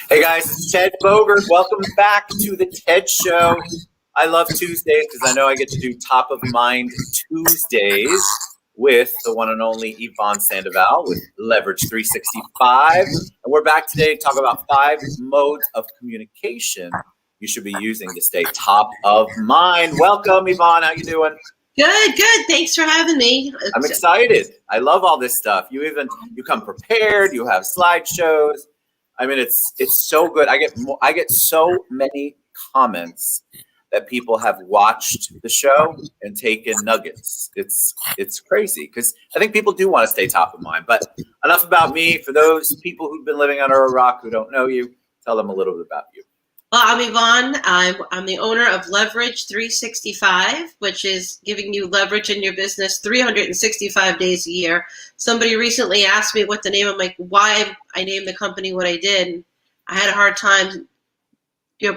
Hey guys, it's Ted Bogert. Welcome back to the TED Show. I love Tuesdays because I know I get to do Top of Mind Tuesdays with the one and only Yvonne Sandoval with Leverage 365. And we're back today to talk about 5 modes of communication you should be using to stay top of mind. Welcome, Yvonne. How you doing? Good. Thanks for having me. I'm excited. I love all this stuff. You come prepared. You have slideshows. I mean, it's so good. I get so many comments that people have watched the show and taken nuggets. It's crazy because I think people do want to stay top of mind. But enough about me. For those people who've been living under a rock who don't know you, tell them a little bit about you. Well, I'm Yvonne. I'm the owner of Leverage 365, which is giving you leverage in your business 365 days a year. Somebody recently asked me what the name of why I named the company what I did. I had a hard time,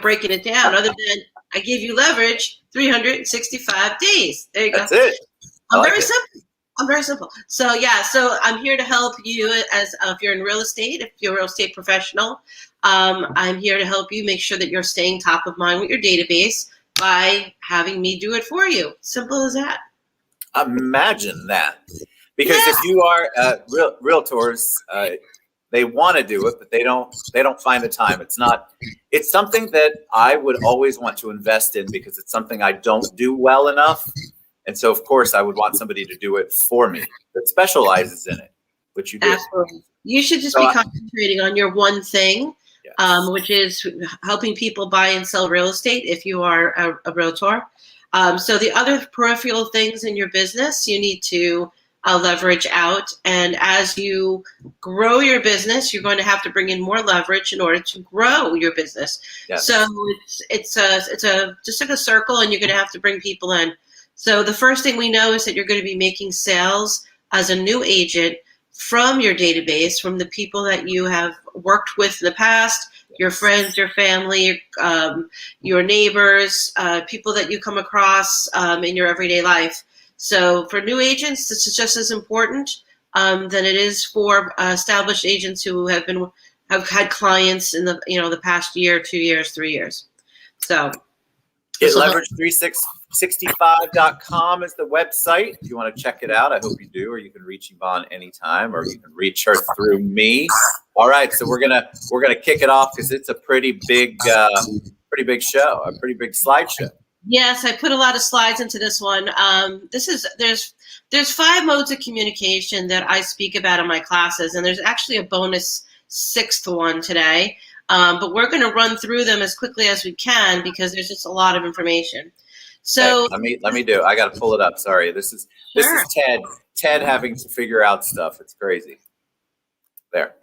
breaking it down. Other than I give you leverage 365 days. There you go. That's it. I'm very simple. So I'm here to help you as if you're in real estate, if you're a real estate professional. I'm here to help you make sure that you're staying top of mind with your database by having me do it for you. Simple as that. Imagine that. Because if you are realtors, they want to do it, but they don't find the time. It's something that I would always want to invest in because it's something I don't do well enough. And so, of course, I would want somebody to do it for me that specializes in it, which you do. Absolutely. You should just be concentrating on your one thing, yes. Which is helping people buy and sell real estate if you are a realtor. So the other peripheral things in your business, you need to leverage out. And as you grow your business, you're going to have to bring in more leverage in order to grow your business. Yes. So it's just like a circle, and you're going to have to bring people in. So the first thing we know is that you're going to be making sales as a new agent from your database, from the people that you have worked with in the past, your friends, your family, your neighbors, people that you come across in your everyday life. So for new agents, this is just as important than it is for established agents who have had clients in the past year, 2 years, 3 years. So leverage365.com is the website. If you want to check it out, I hope you do, or you can reach Yvonne anytime, or you can reach her through me. All right, so we're gonna kick it off because it's a pretty big show, a pretty big slideshow. Yes, I put a lot of slides into this one. There's 5 modes of communication that I speak about in my classes, and there's actually a bonus 6th one today. But we're going to run through them as quickly as we can because there's just a lot of information. So let me do. I got to pull it up. Sorry, this is Ted having to figure out stuff. It's crazy. There.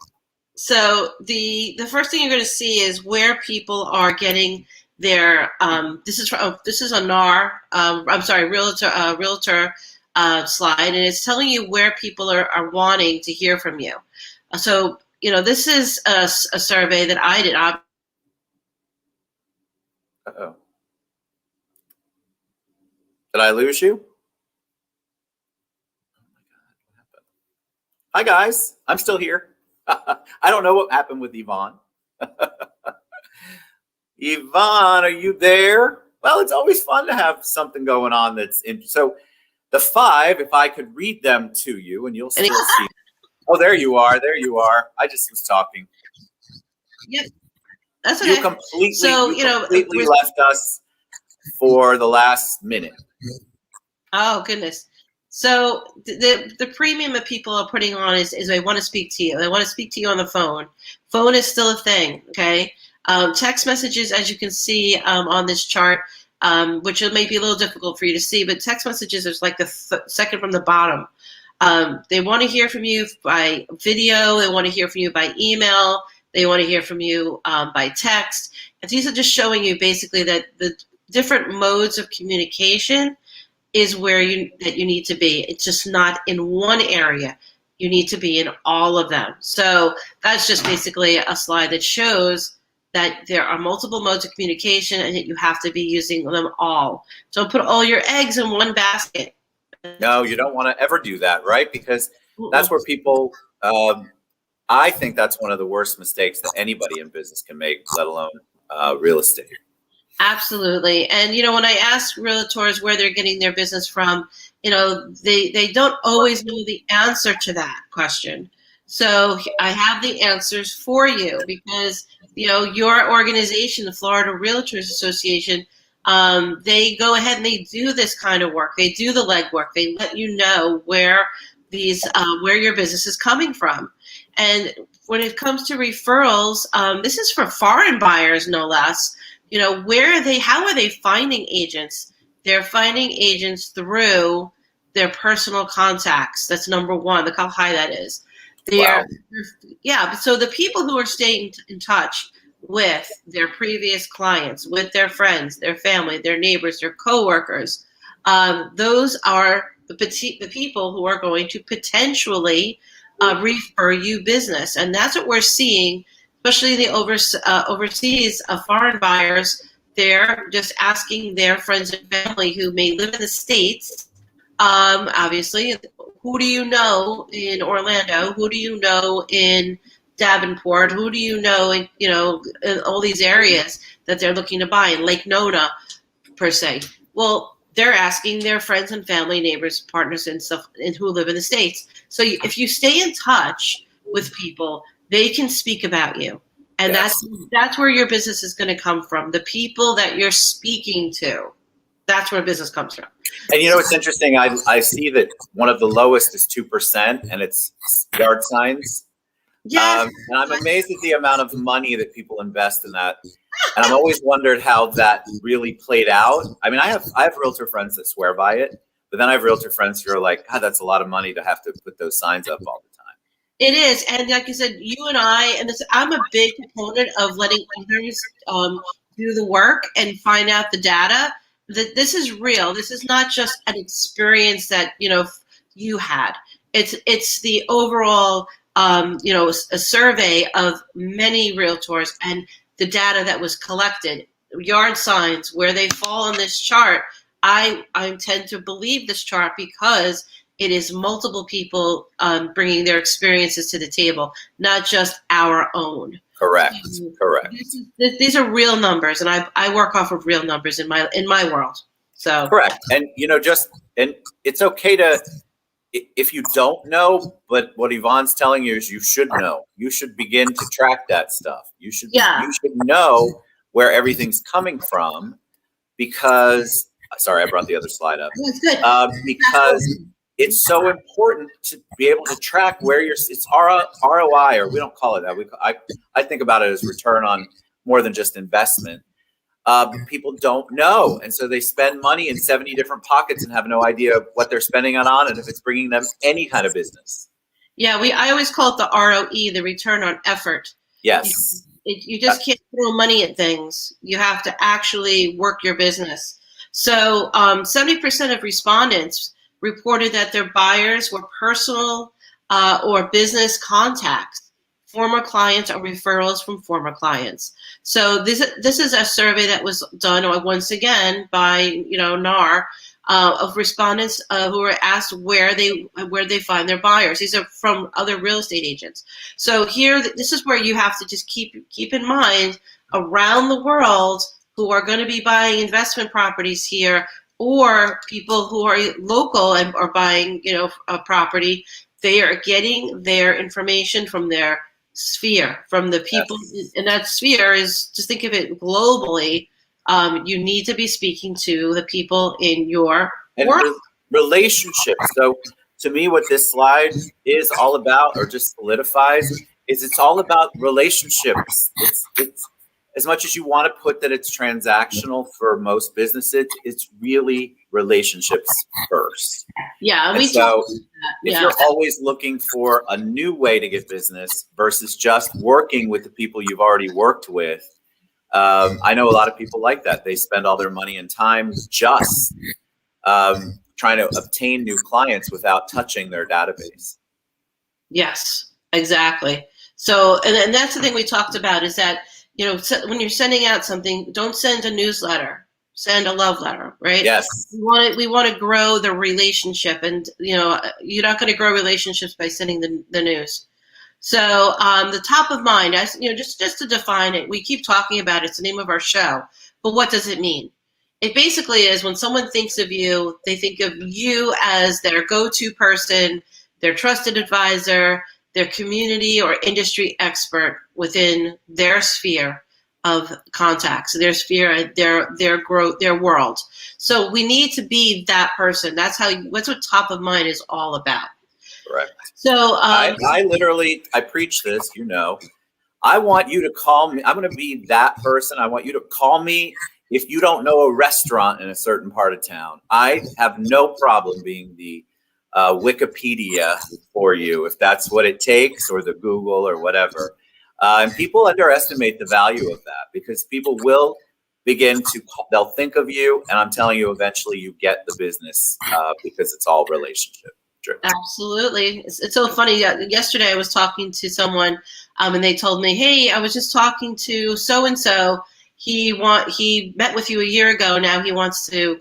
So the first thing you're going to see is where people are getting their. This is a NAR. Realtor slide, and it's telling you where people are wanting to hear from you. So. This is a survey that I did. Uh-oh. Did I lose you? Oh my God, what happened? Hi, guys. I'm still here. I don't know what happened with Yvonne. Yvonne, are you there? Well, it's always fun to have something going on that's so the 5, if I could read them to you, and you'll still see. Oh, there you are. I just was talking. Yep. That's okay. You completely left us for the last minute. Oh, goodness. So the premium that people are putting on is they want to speak to you. They want to speak to you on the phone. Phone is still a thing, okay? Text messages, as you can see on this chart, which may be a little difficult for you to see, but text messages is like the second from the bottom. They want to hear from you by video. They want to hear from you by email. They want to hear from you by text. And these are just showing you basically that the different modes of communication is where you need to be. It's just not in one area. You need to be in all of them. So that's just basically a slide that shows that there are multiple modes of communication and that you have to be using them all. Don't put all your eggs in one basket. No, you don't want to ever do that, right? Because that's where people I think that's one of the worst mistakes that anybody in business can make, let alone real estate. Absolutely. And, when I ask realtors where they're getting their business from, they don't always know the answer to that question. So I have the answers for you because, your organization, the Florida Realtors Association, they go ahead and they do this kind of work. They do the legwork. They let you know where your business is coming from. And when it comes to referrals, this is for foreign buyers, no less. How are they finding agents? They're finding agents through their personal contacts. That's number one. Look how high that is. Yeah. So the people who are staying in touch with their previous clients, with their friends, their family, their neighbors, their coworkers, those are the people who are going to potentially refer you business. And that's what we're seeing, especially the overseas foreign buyers. They're just asking their friends and family who may live in the States, obviously, who do you know in Orlando? Who do you know in Davenport? Who do you know in all these areas that they're looking to buy in Lake Nona, per se? Well, they're asking their friends and family, neighbors, partners, and stuff, and who live in the States. So if you stay in touch with people, they can speak about you. And that's where your business is going to come from. The people that you're speaking to, that's where business comes from. And it's interesting. I see that one of the lowest is 2%, and it's yard signs. Yes. And I'm amazed at the amount of money that people invest in that. And I've always wondered how that really played out. I mean, I have realtor friends that swear by it, but then I have realtor friends who are like, God, that's a lot of money to have to put those signs up all the time. It is. And like you said, you and I'm a big proponent of letting others do the work and find out the data. That this is real. This is not just an experience that, you had. It's the overall, a survey of many realtors and the data that was collected, yard signs, where they fall on this chart. I tend to believe this chart because it is multiple people bringing their experiences to the table, not just our own. Correct. Correct. These are real numbers, and I work off of real numbers in my world. So correct. And and it's okay to, if you don't know, but what Yvonne's telling you is you should know. You should begin to track that stuff. You should know where everything's coming from, because sorry, I brought the other slide up. That's good. Because it's so important to be able to track where it's ROI, or we don't call it that. I think about it as return on more than just investment. People don't know. And so they spend money in 70 different pockets and have no idea what they're spending it on and if it's bringing them any kind of business. Yeah, I always call it the ROE, the return on effort. Yes. You just can't throw money at things. You have to actually work your business. So 70% of respondents reported that their buyers were personal or business contacts, former clients, or referrals from former clients. So this is a survey that was done once again by NAR of respondents who were asked where they find their buyers. These are from other real estate agents. So here, this is where you have to just keep in mind, around the world who are going to be buying investment properties here, or people who are local and are buying, a property, they are getting their information from their sphere, from the people. Yes. And that sphere is, just think of it globally. You need to be speaking to the people in your world. Relationships. So to me, what this slide is all about, or just solidifies, is it's all about relationships. It's as much as you want to put that it's transactional for most businesses, it's really relationships first. Yeah, and so if you're always looking for a new way to get business versus just working with the people you've already worked with, I know a lot of people like that. They spend all their money and time just trying to obtain new clients without touching their database. Yes, exactly. So, and that's the thing we talked about, is that, when you're sending out something, don't send a newsletter, send a love letter, right? Yes. We want to grow the relationship, and, you're not going to grow relationships by sending the news. So the top of mind, as you know, just to define it, we keep talking about it. It's the name of our show, but what does it mean? It basically is when someone thinks of you, they think of you as their go-to person, their trusted advisor, their community or industry expert within their sphere of contacts, their sphere, their growth, their world. So we need to be that person. That's what top of mind is all about. Correct. So I preach this, I want you to call me. I'm going to be that person. I want you to call me if you don't know a restaurant in a certain part of town. I have no problem being the Wikipedia for you, if that's what it takes, or the Google or whatever. And people underestimate the value of that, because people will begin to, they'll think of you, and I'm telling you, eventually you get the business because it's all relationship driven. Absolutely. It's so funny. Yesterday I was talking to someone and they told me, hey, I was just talking to so-and-so. He met with you a year ago. Now he wants to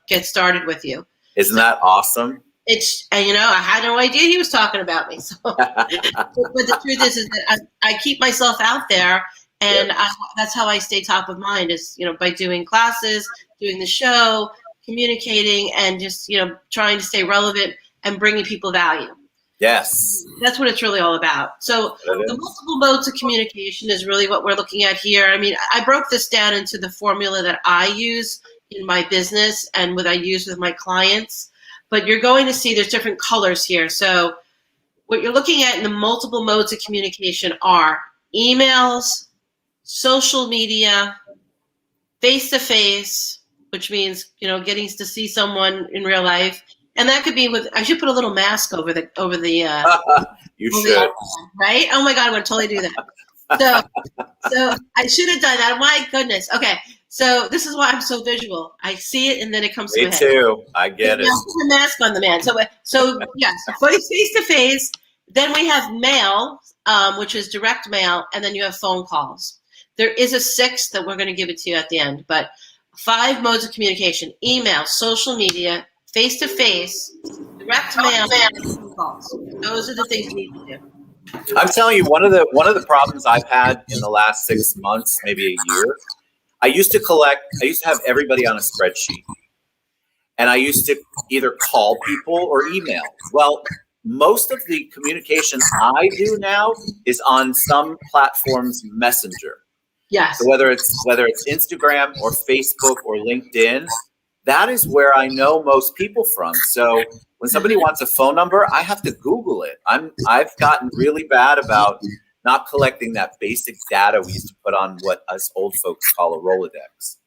get started with you. Isn't that awesome? I had no idea he was talking about me. So, but the truth is that I keep myself out there, and yep. That's how I stay top of mind, is by doing classes, doing the show, communicating, and just trying to stay relevant and bringing people value. Yes, that's what it's really all about. So the multiple modes of communication is really what we're looking at here. I mean, I broke this down into the formula that I use in my business and what I use with my clients. But you're going to see there's different colors here. So what you're looking at in the multiple modes of communication are emails, social media, face-to-face, which means, getting to see someone in real life. And that could be I should put a little mask over the you should. Right? Oh my God, I'm going to totally do that. So I should have done that. My goodness. Okay. So this is why I'm so visual. I see it and then it comes to my head. Me too. I get it. Put the mask on the man. So yes, face to face. Then we have mail, which is direct mail, and then you have phone calls. There is a sixth that we're going to give it to you at the end, but 5 modes of communication: email, social media, face to face, direct mail, and phone calls. Those are the things you need to do. I'm telling you, one of the problems I've had in the last 6 months, maybe a year. I used to have everybody on a spreadsheet, and I used to either call people or email. Well, most of the communication I do now is on some platform's messenger. Yes. So whether it's Instagram or Facebook or LinkedIn, that is where I know most people from. So when somebody wants a phone number, I have to Google it. I've gotten really bad about not collecting that basic data we used to put on what us old folks call a Rolodex.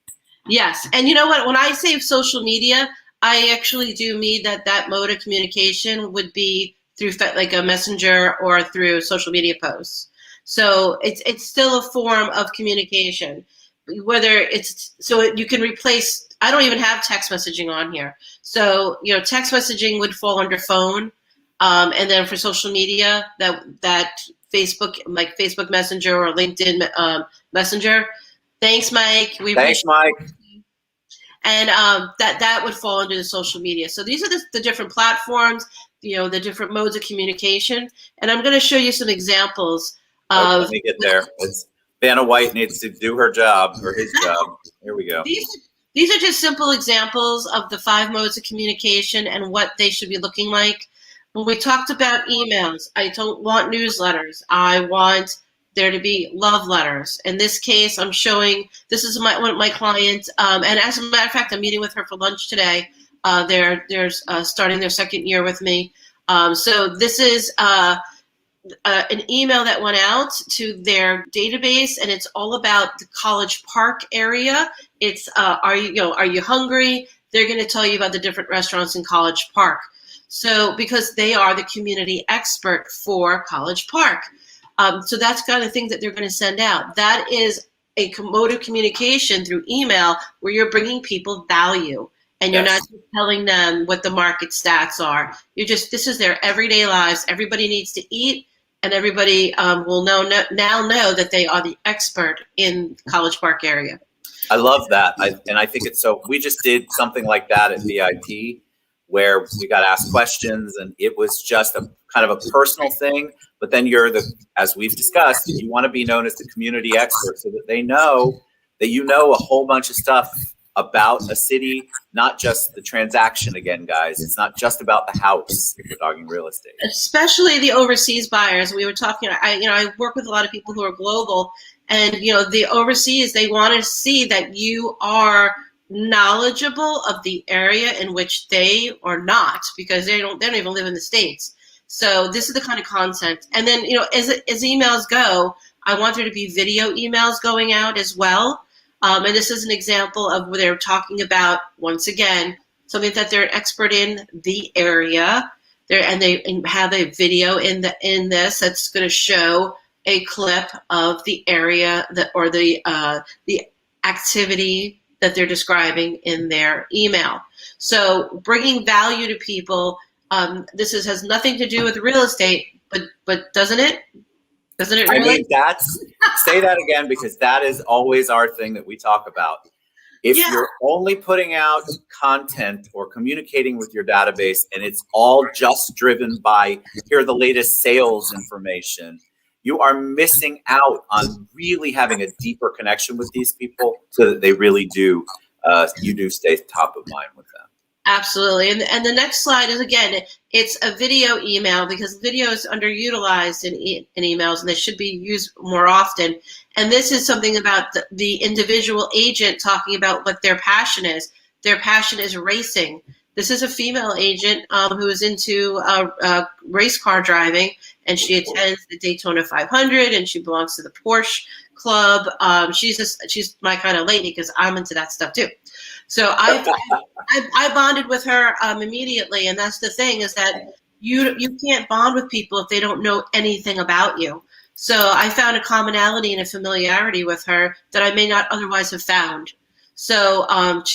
Yes. And you know what? When I say social media, I actually do mean that mode of communication would be through like a messenger or through social media posts. So it's still a form of communication. So you can replace, I don't even have text messaging on here. So, text messaging would fall under phone. And then for social media, that Facebook, like Facebook Messenger or LinkedIn Messenger. Thanks, Mike. Thanks, Mike. And that would fall under the social media. So these are the different platforms, the different modes of communication. And I'm going to show you some examples. Let me get there. Vanna White needs to do her job, or his job. Here we go. These are just simple examples of the 5 modes of communication and what they should be looking like. When we talked about emails, I don't want newsletters. I want there to be love letters. In this case, I'm showing, this is one of my clients, and as a matter of fact, I'm meeting with her for lunch today. They're starting their 2nd year with me. So this is an email that went out to their database, and it's all about the College Park area. It's are you hungry? They're going to tell you about the different restaurants in College Park. So because they are the community expert for College Park. So that's kind of thing that they're going to send out. That is a mode of communication through email where you're bringing people value. And you're not just telling them what the market stats are. This is their everyday lives. Everybody needs to eat, and everybody will now know that they are the expert in College Park area. I love that. I think it's so, we just did something like that at VIP where we got asked questions, and it was just a kind of a personal thing, but then as we've discussed, you want to be known as the community expert so that they know that you know a whole bunch of stuff about a city, not just the transaction. Again, guys, it's not just about the house if we're talking real estate. Especially the overseas buyers. We were talking, I work with a lot of people who are global, and the overseas, they want to see that you are knowledgeable of the area in which they are not, because they don't even live in the States. So this is the kind of content. And then, as emails go, I want there to be video emails going out as well. And this is an example of where they're talking about, once again, something that they're an expert in the area. They have a video in this that's going to show a clip of the area or the activity that they're describing in their email. So bringing value to people. This has nothing to do with real estate, but doesn't it? Doesn't it really? I mean, say that again, because that is always our thing that we talk about. If you're only putting out content or communicating with your database and it's all just driven by, here are the latest sales information, you are missing out on really having a deeper connection with these people so that they really do, you do stay top of mind with them. Absolutely. And the next slide is, again, it's a video email, because video is underutilized in emails and they should be used more often. And this is something about the individual agent talking about what their passion is. Their passion is racing. This is a female agent who is into race car driving, and she attends the Daytona 500 and she belongs to the Porsche Club. She's my kind of lady, because I'm into that stuff too. So I bonded with her immediately, and that's the thing, is that you can't bond with people if they don't know anything about you. So I found a commonality and a familiarity with her that I may not otherwise have found. So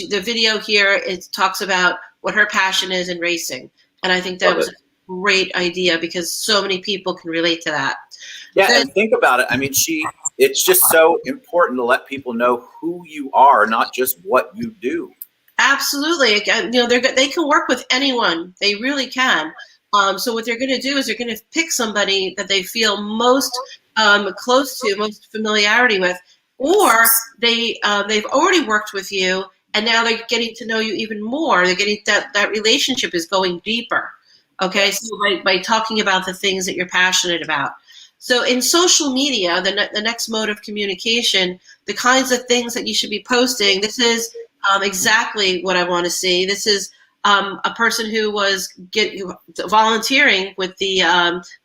the video here, it talks about what her passion is in racing, and I think that was a great idea, because so many people can relate to that. Yeah, and think about it. I mean, it's just so important to let people know who you are, not just what you do. Absolutely. They can work with anyone. They really can. So what they're going to do is they're going to pick somebody that they feel most close to, most familiarity with, or they've already worked with you, and now they're getting to know you even more. They're getting that relationship is going deeper. Okay, so by talking about the things that you're passionate about. So in social media, the next mode of communication, the kinds of things that you should be posting, this is exactly what I want to see. This is a person who was volunteering with the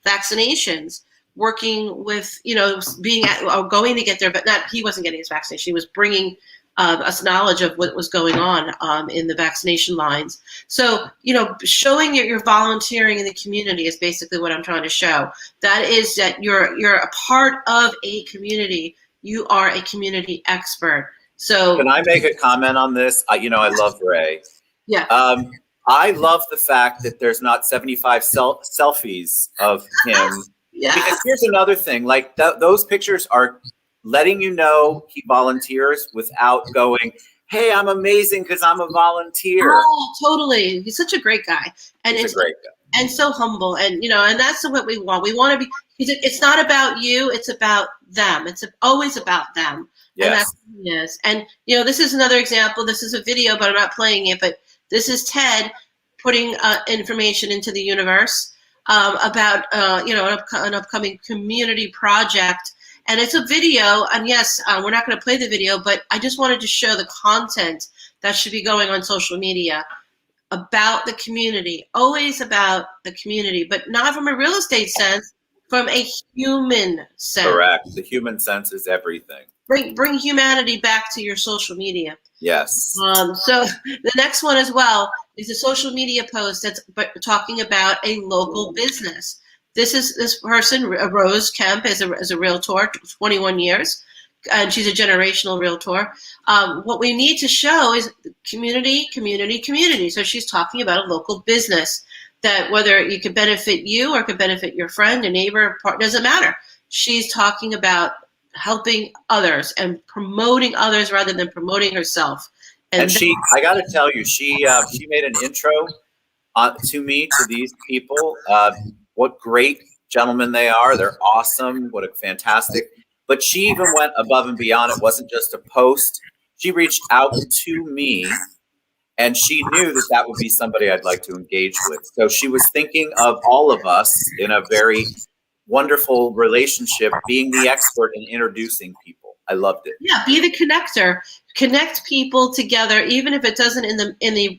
vaccinations, working with, going to get there, but he wasn't getting his vaccination. He was bringing us knowledge of what was going on in the vaccination lines. So, showing you're volunteering in the community is basically what I'm trying to show. That is that you're a part of a community. You are a community expert. So, can I make a comment on this? I love Ray. Yeah. I love the fact that there's not 75 selfies of him. Yeah. Because here's another thing, like those pictures are letting you know he volunteers without going, hey, I'm amazing because I'm a volunteer. Oh, totally. He's such a great guy. And He's a great guy. And so humble. And, and that's what we want. We want to be, it's not about you. It's about them. It's always about them. Yes. And that's what it is. And, this is another example. This is a video, but I'm not playing it. But this is Ted putting information into the universe about, an upcoming community project. And it's a video, and yes, we're not going to play the video, but I just wanted to show the content that should be going on social media about the community, always about the community, but not from a real estate sense, from a human sense. Correct. The human sense is everything. Bring humanity back to your social media. Yes. So the next one as well is a social media post that's talking about a local business. This person, Rose Kemp, is a realtor, 21 years, and she's a generational realtor. What we need to show is community. So she's talking about a local business that whether it could benefit you or could benefit your friend, a neighbor, partner, doesn't matter. She's talking about helping others and promoting others rather than promoting herself. And I got to tell you, she made an intro to me, to these people. What great gentlemen they are. They're awesome. What a fantastic. But she even went above and beyond. It wasn't just a post. She reached out to me, and she knew that that would be somebody I'd like to engage with. So she was thinking of all of us in a very wonderful relationship, being the expert in introducing people. I loved it. Yeah, be the connector. Connect people together, even if it doesn't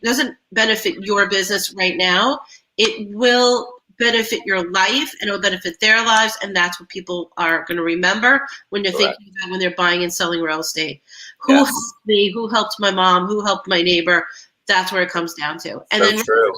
doesn't benefit your business right now. It will benefit your life, and it will benefit their lives, and that's what people are going to remember when they're thinking about when they're buying and selling real estate. Who helped me? Who helped my mom? Who helped my neighbor? That's where it comes down to. And so then, true.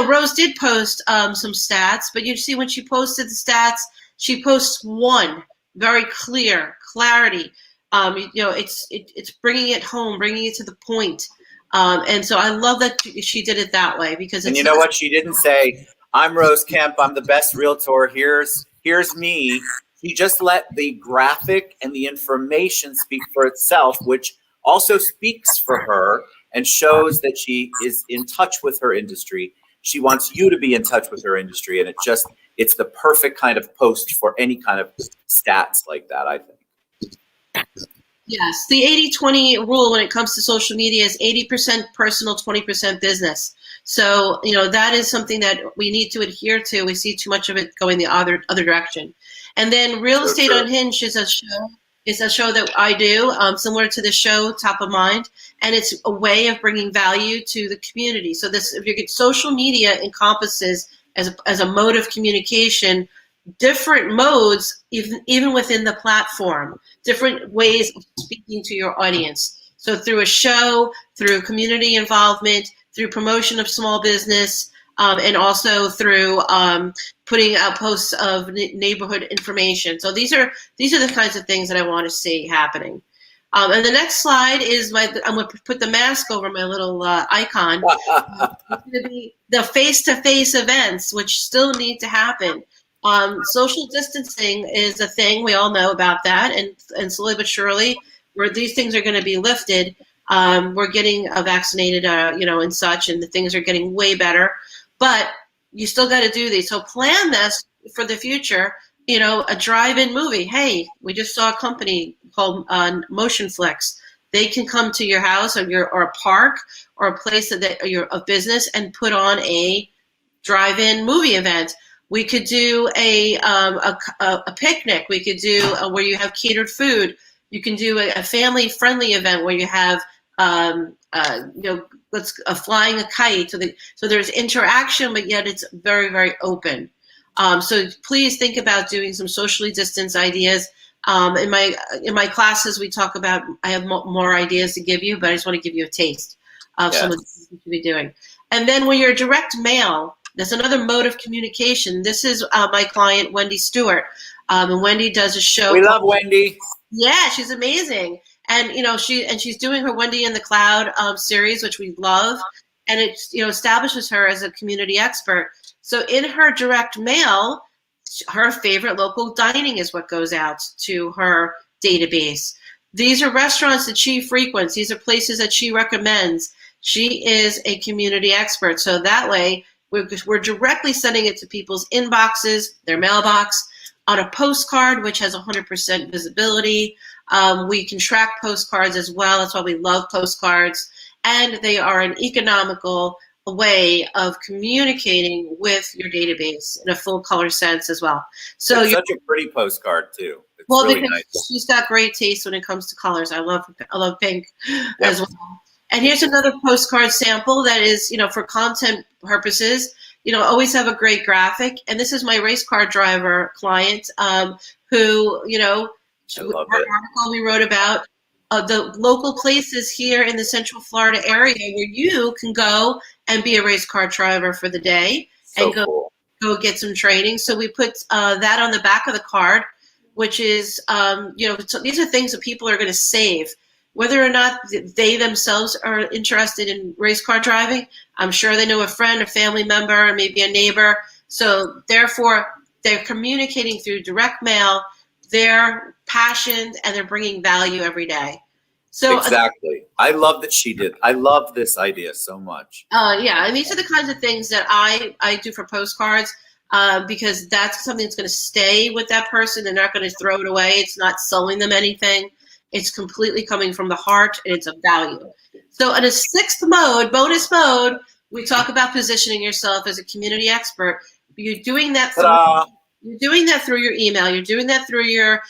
Rose did post some stats, but you see when she posted the stats, she posts one very clarity. It's bringing it home, bringing it to the point. And so I love that she did it that way, because and you know what? She didn't say, I'm Rose Kemp, I'm the best realtor, here's me. She just let the graphic and the information speak for itself, which also speaks for her and shows that she is in touch with her industry. She wants you to be in touch with her industry, and it's the perfect kind of post for any kind of stats like that, I think. Yes, the 80-20 rule when it comes to social media is 80% personal, 20% business. So, that is something that we need to adhere to. We see too much of it going the other direction. And then Real Estate Unhinged is a show that I do, similar to the show Top of Mind, and it's a way of bringing value to the community. So if you get social media encompasses as a mode of communication, different modes, even within the platform, different ways of speaking to your audience. So through a show, through community involvement, through promotion of small business, and also through putting out posts of neighborhood information. So these are the kinds of things that I want to see happening. And the next slide is I'm going to put the mask over my little icon. It's going to be the face-to-face events, which still need to happen. Social distancing is a thing. We all know about that. And slowly but surely, where these things are going to be lifted, we're getting vaccinated, and such, and the things are getting way better. But you still got to do these. So plan this for the future. A drive-in movie. Hey, we just saw a company called Motionflex. They can come to your house or a park or a place that you're of business and put on a drive-in movie event. We could do a picnic. We could do where you have catered food. You can do a family-friendly event where you have flying a kite. So there's interaction, but yet it's very, very open. So please think about doing some socially distanced ideas. In my classes, we talk about. I have more ideas to give you, but I just want to give you a taste of some of the things you should be doing. And then when you're direct mail, there's another mode of communication. This is my client, Wendy Stewart. And Wendy does a show. We love Wendy. Yeah, she's amazing. And, she's doing her Wendy in the Cloud series, which we love. And it, establishes her as a community expert. So in her direct mail, her favorite local dining is what goes out to her database. These are restaurants that she frequents. These are places that she recommends. She is a community expert. So that way, we're directly sending it to people's inboxes, their mailbox, on a postcard, which has 100% visibility. We can track postcards as well. That's why we love postcards. And they are an economical way of communicating with your database in a full color sense as well. So it's such a pretty postcard too. It's really nice. She's got great taste when it comes to colors. I love pink as well. And here's another postcard sample that is, for content purposes. Always have a great graphic. And this is my race car driver client, who, our article we wrote about the local places here in the Central Florida area where you can go and be a race car driver for the day and go get some training. So we put that on the back of the card, which is, so these are things that people are going to save. Whether or not they themselves are interested in race car driving, I'm sure they know a friend, a family member, maybe a neighbor. So therefore, they're communicating through direct mail their passion, and they're bringing value every day. So exactly. I love that she did. I love this idea so much. Yeah, and these are the kinds of things that I do for postcards. because that's something that's going to stay with that person. They're not going to throw it away. It's not selling them anything. It's completely coming from the heart, and it's of value. So in a sixth mode, bonus mode, we talk about positioning yourself as a community expert. You're doing that through your email. You're doing that through your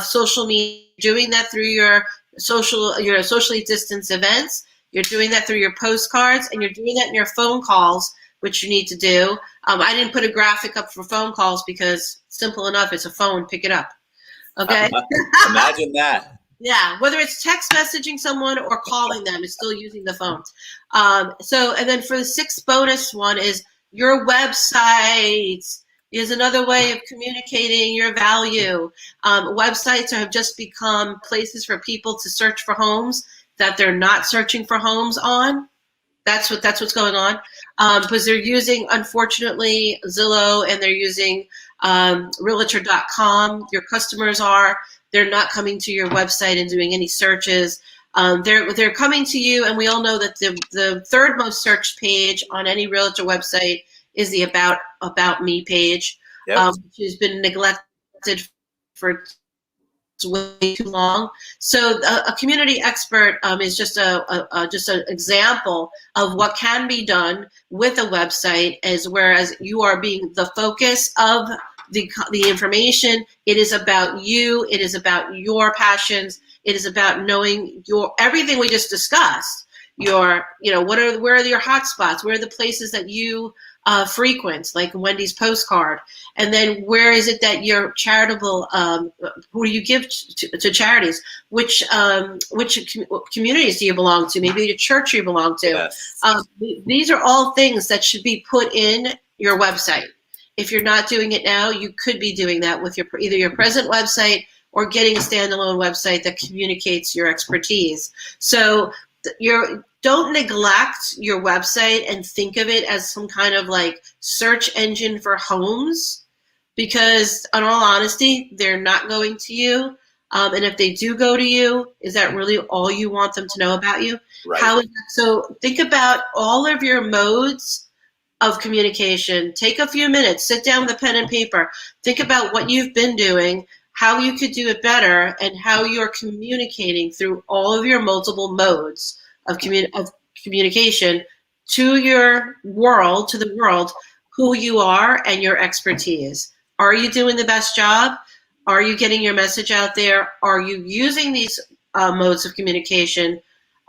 social media. You're doing that through your socially distanced events. You're doing that through your postcards, and you're doing that in your phone calls, which you need to do. I didn't put a graphic up for phone calls because simple enough. It's a phone. Pick it up. Okay. Imagine that. Yeah, whether it's text messaging someone or calling them, it's still using the phone. And then for the sixth bonus one is your website is another way of communicating your value. Websites have just become places for people to search for homes that they're not searching for homes on. That's what's going on, because they're using, unfortunately, Zillow, and they're using Realtor.com. Your customers are. They're not coming to your website and doing any searches. They're coming to you, and we all know that the third most searched page on any realtor website is the About Me page, which has been neglected for way too long. So a community expert is just an example of what can be done with a website, whereas you are being the focus of the information. It is about you. It is about your passions. It is about knowing everything we just discussed. Where are your hot spots? Where are the places that you frequent, like Wendy's postcard? And then where is it that you're charitable? Who do you give to charities? Which communities do you belong to? Maybe the church you belong to. Yes. These are all things that should be put in your website. If you're not doing it now, you could be doing that with either your present website or getting a standalone website that communicates your expertise. So don't neglect your website and think of it as some kind of like search engine for homes, because in all honesty, they're not going to you. And if they do go to you, is that really all you want them to know about you? Right. So think about all of your modes of communication. Take a few minutes, sit down with a pen and paper, think about what you've been doing, how you could do it better, and how you're communicating through all of your multiple modes of communication to your world, to the world, who you are and your expertise. Are you doing the best job? Are you getting your message out there? Are you using these modes of communication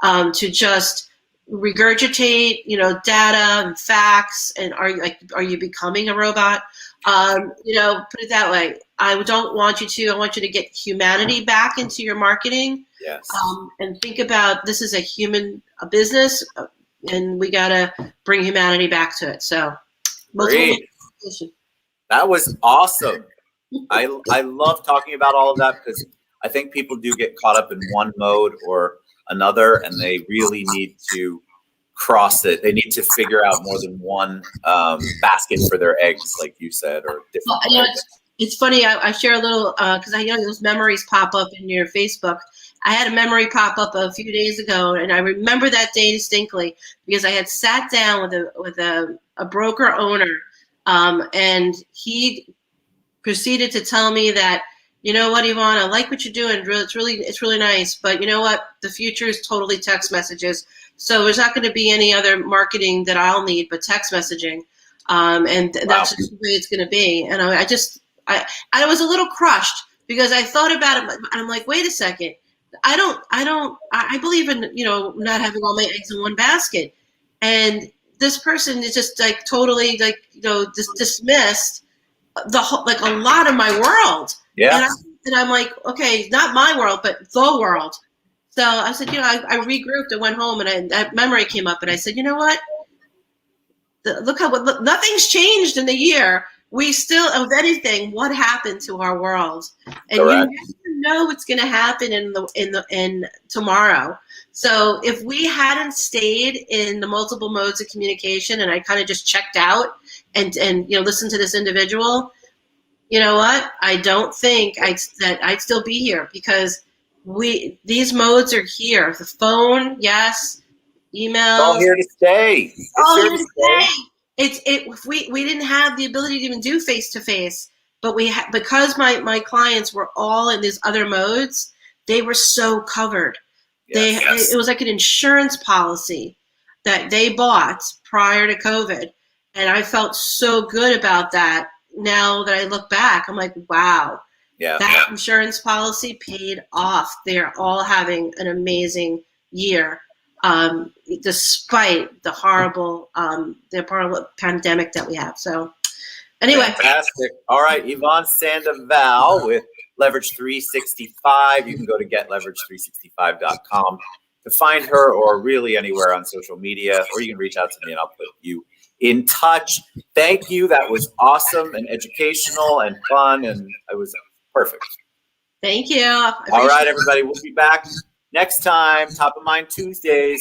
to just regurgitate, data and facts? And are you becoming a robot? Put it that way. I don't want you to. I want you to get humanity back into your marketing. Yes. And think about, this is a business, and we gotta bring humanity back to it. So, great. That was awesome. I love talking about all of that, because I think people do get caught up in one mode or another, and they really need to cross it. They need to figure out more than one basket for their eggs, like you said, or different. It's funny. I share a little because I know those memories pop up in your Facebook. I had a memory pop up a few days ago, and I remember that day distinctly because I had sat down with a broker owner, and he proceeded to tell me that, you know what, Yvonne, I like what you're doing. It's really nice, but you know what? The future is totally text messages. So there's not going to be any other marketing that I'll need but text messaging, and that's just the way it's going to be. And I was a little crushed because I thought about it, and I'm like, wait a second. I believe in, not having all my eggs in one basket. And this person is just like totally dismissed the whole, like a lot of my world. Yeah. And I'm like, okay, not my world, but the world. So I said, I regrouped and went home, and that memory came up, and I said, you know what? Look, nothing's changed in the year. We still, if anything, what happened to our world? And correct. You never know what's going to happen in tomorrow. So if we hadn't stayed in the multiple modes of communication, and I kind of just checked out and listened to this individual, you know what? I don't think that I'd still be here, because these modes are here. The phone, yes. Email. It's all here to stay. All here to stay. we didn't have the ability to even do face-to-face, but because my clients were all in these other modes, they were so covered. Yes. It was like an insurance policy that they bought prior to COVID. And I felt so good about that. Now that I look back, I'm like, wow, that insurance policy paid off. They're all having an amazing year, despite the horrible pandemic that we have. So anyway. Fantastic. All right, Yvonne Sandoval with Leverage 365. You can go to getleverage365.com to find her, or really anywhere on social media, or you can reach out to me and I'll put you in touch. Thank you. That was awesome and educational and fun, and it was perfect. Thank you. All right, everybody. We'll be back next time. Top of Mind Tuesdays.